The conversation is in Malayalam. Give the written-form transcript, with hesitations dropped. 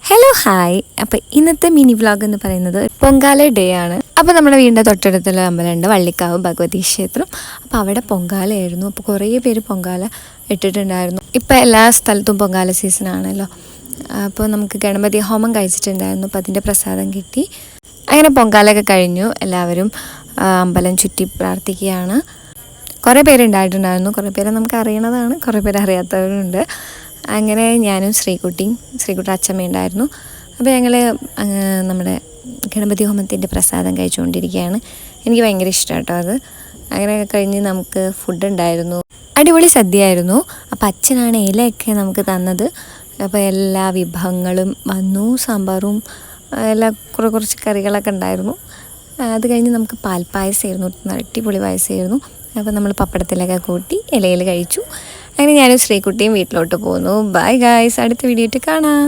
Hello hi. അപ്പോൾ ഇന്നത്തെ മിനി വ്ളോഗ് എന്ന് പറയുന്നത് പൊങ്കാല ഡേ ആണ്. അപ്പോൾ നമ്മുടെ വീടിൻ്റെ തൊട്ടടുത്തുള്ള അമ്പലമുണ്ട്, വള്ളിക്കാവ് ഭഗവതി ക്ഷേത്രം. അപ്പോൾ അവിടെ പൊങ്കാലയായിരുന്നു. അപ്പോൾ കുറേ പേര് പൊങ്കാല ഇട്ടിട്ടുണ്ടായിരുന്നു. ഇപ്പോൾ എല്ലാ സ്ഥലത്തും പൊങ്കാല സീസൺ ആണല്ലോ. അപ്പോൾ നമുക്ക് ഗണപതി ഹോമം കഴിച്ചിട്ടുണ്ടായിരുന്നു. അപ്പോൾ അതിൻ്റെ പ്രസാദം കിട്ടി. അങ്ങനെ പൊങ്കാലയൊക്കെ കഴിഞ്ഞു. എല്ലാവരും അമ്പലം ചുറ്റി പ്രാർത്ഥിക്കുകയാണ്. കുറേ പേരുണ്ടായിട്ടുണ്ടായിരുന്നു. കുറേ പേരെ നമുക്ക് അറിയണതാണ്, കുറേ പേര് അറിയാത്തവരുണ്ട്. അങ്ങനെ ഞാനും ശ്രീകുട്ടി അച്ഛമ്മയുണ്ടായിരുന്നു. അപ്പോൾ ഞങ്ങൾ നമ്മുടെ ഗണപതി ഹോമത്തിൻ്റെ പ്രസാദം കഴിച്ചുകൊണ്ടിരിക്കുകയാണ്. എനിക്ക് ഭയങ്കര ഇഷ്ടമാണ് കേട്ടോ അത്. അങ്ങനെയൊക്കെ കഴിഞ്ഞ് നമുക്ക് ഫുഡ് ഉണ്ടായിരുന്നു, അടിപൊളി സദ്യയായിരുന്നു. അപ്പോൾ അച്ഛനാണ് ഇലയൊക്കെ നമുക്ക് തന്നത്. അപ്പോൾ എല്ലാ വിഭവങ്ങളും വന്നു, സാമ്പാറും എല്ലാം കുറച്ച് കറികളൊക്കെ ഉണ്ടായിരുന്നു. അത് കഴിഞ്ഞ് നമുക്ക് പാൽപ്പായസമായിരുന്നു, അടിപൊളി പായസമായിരുന്നു. അപ്പോൾ നമ്മൾ പപ്പടത്തിലൊക്കെ കൂട്ടി ഇലയിൽ കഴിച്ചു. അങ്ങനെ ഞാനും ശ്രീകുട്ടിയും വീട്ടിലോട്ട് പോന്നു. ബൈ ഗായ്സ്, അടുത്ത വീഡിയോ ആയിട്ട് കാണാം.